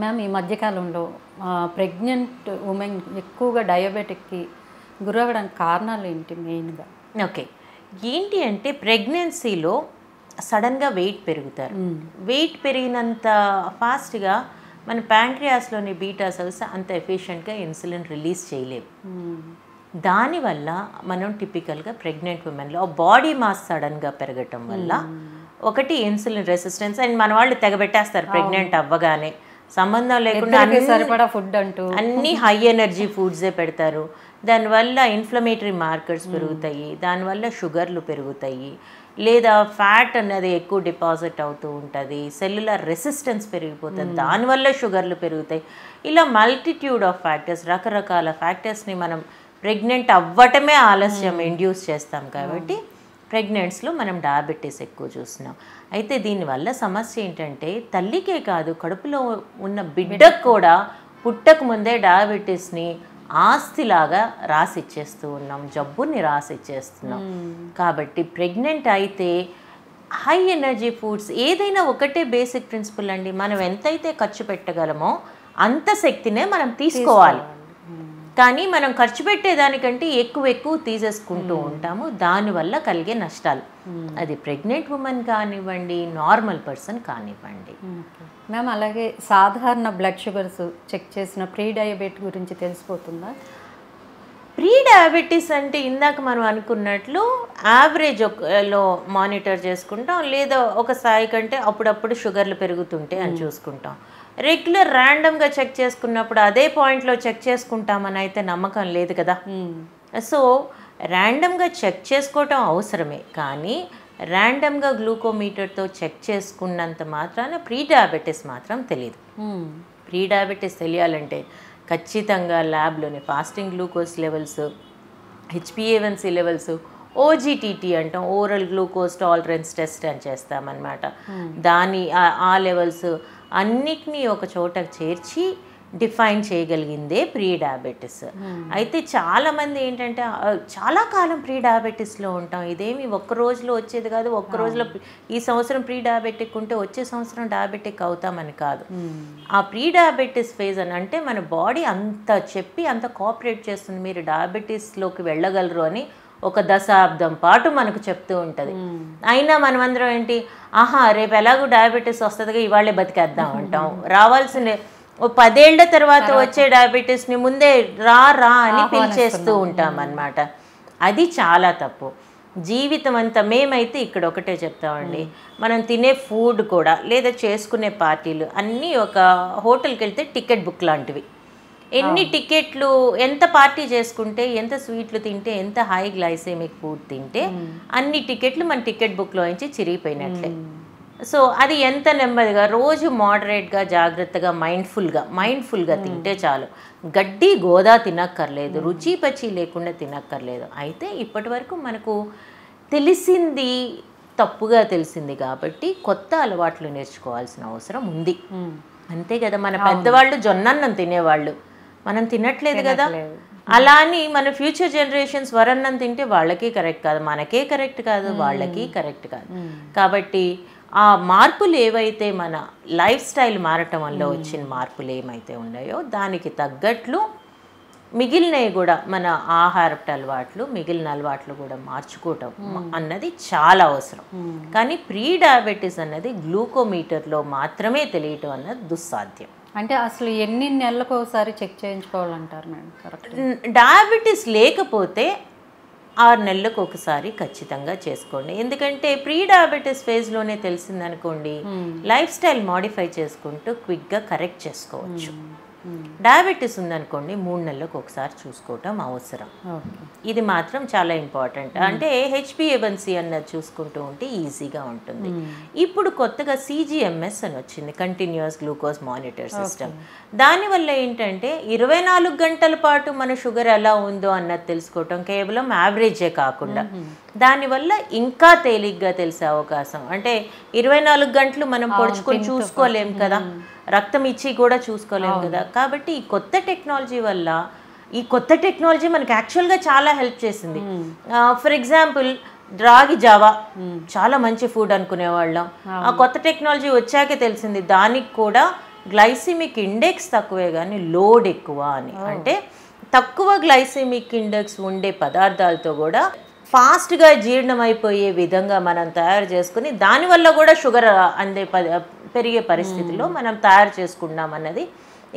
Ma'am ఈ మధ్యకాలంలో pregnant women ఎక్కువగా డయాబెటిక్కి గురవ్వడానికి కారణాలు ఏంటి మెయిన్గా? ఓకే. ఏంటి అంటే ప్రెగ్నెన్సీలో సడన్గా వెయిట్ పెరుగుతారు. వెయిట్ పెరిగినంత ఫాస్ట్గా మన ప్యాంక్రియాస్లోని బీటా సెల్స్ అంత ఎఫిషియెంట్గా ఇన్సులిన్ రిలీజ్ చేయలేవు. దానివల్ల మనం టిపికల్గా ప్రెగ్నెంట్ ఉమెన్లో బాడీ మాస్ సడన్గా పెరగటం వల్ల ఒకటి ఇన్సులిన్ రెసిస్టెన్స్, అండ్ మన వాళ్ళు తెగబెట్టేస్తారు ప్రెగ్నెంట్ అవ్వగానే సంబంధం లేకుండా సరిపడా ఫుడ్ అంటూ అన్నీ హై ఎనర్జీ ఫుడ్సే పెడతారు. దానివల్ల ఇన్ఫ్లమేటరీ మార్కర్స్ పెరుగుతాయి, దానివల్ల షుగర్లు పెరుగుతాయి, లేదా ఫ్యాట్ అనేది ఎక్కువ డిపాజిట్ అవుతూ ఉంటుంది, సెల్యులర్ రెసిస్టెన్స్ పెరిగిపోతుంది, దానివల్ల షుగర్లు పెరుగుతాయి. ఇలా మల్టిట్యూడ్ ఆఫ్ ఫ్యాక్టర్స్, రకరకాల ఫ్యాక్టర్స్ని మనం ప్రెగ్నెంట్ అవ్వటమే ఆలస్యం ఇండ్యూస్ చేస్తాం కాబట్టి ప్రెగ్నెంట్స్లో మనం డయాబెటీస్ ఎక్కువ చూస్తున్నాం. అయితే దీనివల్ల సమస్య ఏంటంటే తల్లికే కాదు, కడుపులో ఉన్న బిడ్డకు కూడా పుట్టక ముందే డయాబెటీస్ని ఆస్తిలాగా రాసిచ్చేస్తూ ఉన్నాం, జబ్బుని రాసిచ్చేస్తున్నాం. కాబట్టి ప్రెగ్నెంట్ అయితే హై ఎనర్జీ ఫుడ్స్ ఏదైనా ఒకటే బేసిక్ ప్రిన్సిపల్ అండి, మనం ఎంతైతే ఖర్చు పెట్టగలమో అంత శక్తినే మనం తీసుకోవాలి. కానీ మనం ఖర్చు పెట్టేదానికంటే ఎక్కువ తీసేసుకుంటూ ఉంటాము, దానివల్ల కలిగే నష్టాలు. అది ప్రెగ్నెంట్ ఉమెన్ కానివ్వండి, నార్మల్ పర్సన్ కానివ్వండి. మ్యామ్ అలాగే సాధారణ బ్లడ్ షుగర్స్ చెక్ చేసిన ప్రీ డయాబెట్ గురించి తెలిసిపోతుందా? ప్రీ డయాబెటీస్ అంటే ఇందాక మనం అనుకున్నట్లు యావరేజ్లో మానిటర్ చేసుకుంటాం, లేదా ఒక స్థాయి కంటే అప్పుడప్పుడు షుగర్లు పెరుగుతుంటే అని చూసుకుంటాం. రెగ్యులర్ ర్యాండమ్గా చెక్ చేసుకున్నప్పుడు అదే పాయింట్లో చెక్ చేసుకుంటామని అయితే నమ్మకం లేదు కదా. సో ర్యాండమ్గా చెక్ చేసుకోవటం అవసరమే, కానీ ర్యాండమ్గా గ్లూకోమీటర్తో చెక్ చేసుకున్నంత మాత్రాన ప్రీ డయాబెటీస్ మాత్రం తెలియదు. ప్రీ డయాబెటీస్ తెలియాలంటే ఖచ్చితంగా ల్యాబ్లోని fasting glucose levels, HbA1c levels, OGTT అంటాం, ఓరల్ గ్లూకోజ్ టాలరెన్స్ టెస్ట్ అని చేస్తామన్నమాట. దాని ఆ లెవెల్స్ అన్నిటినీ ఒక చోట చేర్చి డిఫైన్ చేయగలిగిందే ప్రీ డయాబెటీస్. అయితే చాలామంది ఏంటంటే చాలా కాలం ప్రీ డయాబెటీస్లో ఉంటాం, ఇదేమి ఒక్క రోజులో వచ్చేది కాదు, ఒక్క రోజులో ఈ సంవత్సరం ప్రీ డయాబెటిక్ ఉంటే వచ్చే సంవత్సరం డయాబెటిక్ అవుతామని కాదు. ఆ ప్రీ డయాబెటీస్ ఫేజ్ అని అంటే మన బాడీ అంత చెప్పి అంత కోఆపరేట్ చేస్తుంది, మీరు డయాబెటీస్లోకి వెళ్ళగలరు అని ఒక దశాబ్దం పాటు మనకు చెప్తూ ఉంటుంది. అయినా మనమందరం ఏంటి, ఆహా రేపు ఎలాగో డయాబెటీస్ వస్తుందిగా ఇవాళే బతికేద్దాం అంటాం. రావాల్సిన 10 ఏళ్ల తర్వాత వచ్చే డయాబెటీస్ని ముందే రా అని పిలిచేస్తూ ఉంటాం అన్నమాట. అది చాలా తప్పు. జీవితం అంతా మేమైతే ఇక్కడ ఒకటే చెప్తామండి, మనం తినే ఫుడ్ కూడా లేదా చేసుకునే పార్టీలు అన్నీ ఒక హోటల్కి వెళ్తే టికెట్ బుక్ లాంటివి. ఎన్ని టికెట్లు, ఎంత పార్టీ చేసుకుంటే, ఎంత స్వీట్లు తింటే, ఎంత హై గ్లైసెమిక్ ఫుడ్ తింటే అన్ని టికెట్లు మన టికెట్ బుక్లో నుంచి చిరిగిపోయినట్లే. సో అది ఎంత నెమ్మదిగా రోజు మోడరేట్గా జాగ్రత్తగా మైండ్ఫుల్గా తింటే చాలు. గడ్డి గోదా తినక్కర్లేదు, రుచి పచి లేకుండా తినక్కర్లేదు. అయితే ఇప్పటి వరకు మనకు తెలిసింది తప్పుగా తెలిసింది కాబట్టి కొత్త అలవాట్లు నేర్చుకోవాల్సిన అవసరం ఉంది. అంతే కదా, మన పెద్దవాళ్ళు జొన్నన్నం తినేవాళ్ళు, మనం తినట్లేదు కదా. అలా అని మన ఫ్యూచర్ జనరేషన్స్ వరన్నం తింటే వాళ్ళకి కరెక్ట్ కాదు, మనకే కరెక్ట్ కాదు, వాళ్ళకి కరెక్ట్ కాదు. కాబట్టి ఆ మార్పులు ఏవైతే మన లైఫ్ స్టైల్ మారటం వల్ల వచ్చిన మార్పులు ఏమైతే ఉన్నాయో దానికి తగ్గట్లు మిగిలినవి కూడా మన ఆహారపు అలవాట్లు, మిగిలిన అలవాట్లు కూడా మార్చుకోవటం అన్నది చాలా అవసరం. కానీ ప్రీ డయాబెటీస్ అన్నది గ్లూకోమీటర్లో మాత్రమే తెలియటం అన్నది దుస్సాధ్యం. అంటే అసలు ఎన్ని నెలలకు ఒకసారి చెక్ చేయించుకోవాలంటారు మేడం? కరెక్ట్. డయాబెటీస్ లేకపోతే 6 నెలలకు ఒకసారి ఖచ్చితంగా చేసుకోండి. ఎందుకంటే ప్రీ డయాబెటీస్ ఫేజ్లోనే తెలిసిందనుకోండి, లైఫ్ స్టైల్ మాడిఫై చేసుకుంటూ క్విక్గా కరెక్ట్ చేసుకోవచ్చు. డయాబెటీస్ ఉందనుకోండి 3 నెలలకు ఒకసారి చూసుకోవటం అవసరం. ఇది మాత్రం చాలా ఇంపార్టెంట్. అంటే HbA1c అన్నది చూసుకుంటూ ఉంటే ఈజీగా ఉంటుంది. ఇప్పుడు కొత్తగా CGMS అని వచ్చింది, కంటిన్యూస్ గ్లూకోజ్ మానిటర్ సిస్టమ్. దానివల్ల ఏంటంటే 24 గంటల పాటు మన షుగర్ ఎలా ఉందో అన్నది తెలుసుకోవటం, కేవలం యావరేజే కాకుండా దానివల్ల ఇంకా తేలిగ్గా తెలిసే అవకాశం. అంటే 24 గంటలు మనం పొడుచుకొని చూసుకోలేం కదా, రక్తం ఇచ్చి కూడా చూసుకోలేము కదా. కాబట్టి ఈ కొత్త టెక్నాలజీ వల్ల, ఈ కొత్త టెక్నాలజీ మనకి యాక్చువల్గా చాలా హెల్ప్ చేసింది. ఫర్ ఎగ్జాంపుల్ రాగి జావా చాలా మంచి ఫుడ్ అనుకునేవాళ్ళం, ఆ కొత్త టెక్నాలజీ వచ్చాకే తెలిసింది దానికి కూడా గ్లైసిమిక్ ఇండెక్స్ తక్కువే కానీ లోడ్ ఎక్కువ అని. అంటే తక్కువ గ్లైసిమిక్ ఇండెక్స్ ఉండే పదార్థాలతో కూడా ఫాస్ట్గా జీర్ణమైపోయే విధంగా మనం తయారు చేసుకుని దానివల్ల కూడా షుగర్ పెరిగే పరిస్థితిలో మనం తయారు చేసుకున్నాం అన్నది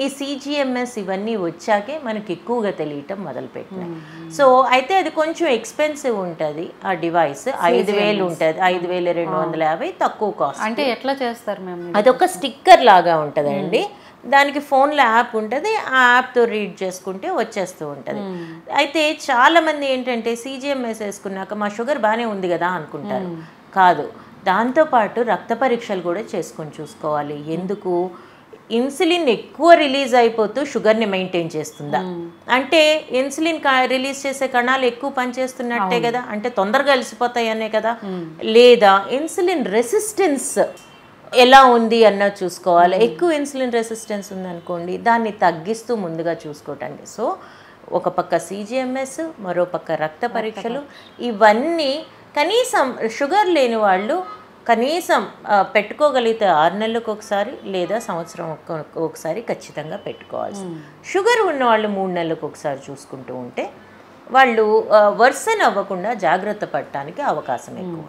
ఈ CGMS ఇవన్నీ వచ్చాకే మనకి ఎక్కువగా తెలియటం మొదలుపెట్టినాయి. సో అయితే అది కొంచెం ఎక్స్పెన్సివ్ ఉంటుంది. ఆ డివైస్ 5,000 ఉంటుంది, 5,250 తక్కువ కాస్ట్. అంటే ఎట్లా చేస్తారు మేము? అదొక స్టిక్కర్ లాగా ఉంటుందండి. దానికి ఫోన్లో యాప్ ఉంటుంది, ఆ యాప్తో రీడ్ చేసుకుంటే వచ్చేస్తూ ఉంటుంది. అయితే చాలామంది ఏంటంటే CGMS వేసుకున్నాక మా షుగర్ బాగానే ఉంది కదా అనుకుంటారు. కాదు, దాంతోపాటు రక్త పరీక్షలు కూడా చేసుకొని చూసుకోవాలి. ఎందుకు? ఇన్సులిన్ ఎక్కువ రిలీజ్ అయిపోతూ షుగర్ని మెయింటైన్ చేస్తుందా అంటే ఇన్సులిన్ రిలీజ్ చేసే కణాలు ఎక్కువ పనిచేస్తున్నట్టే కదా, అంటే తొందరగా అలసిపోతాయి అనే కదా. లేదా ఇన్సులిన్ రెసిస్టెన్స్ ఎలా ఉంది అన్నది చూసుకోవాలి. ఎక్కువ ఇన్సులిన్ రెసిస్టెన్స్ ఉందనుకోండి, దాన్ని తగ్గిస్తూ ముందుగా చూసుకోవటండి. సో ఒక పక్క CGMS, మరో పక్క రక్త పరీక్షలు, ఇవన్నీ కనీసం షుగర్ లేని వాళ్ళు కనీసం పెట్టుకోగలిగితే 6 నెలలకు ఒకసారి లేదా సంవత్సరం ఒకసారి ఖచ్చితంగా పెట్టుకోవాల్సి. షుగర్ ఉన్న వాళ్ళు 3 నెలలకు ఒకసారి చూసుకుంటూ ఉంటే వాళ్ళు వర్సన్ అవ్వకుండా జాగ్రత్త పడటానికి అవకాశం ఎక్కువ.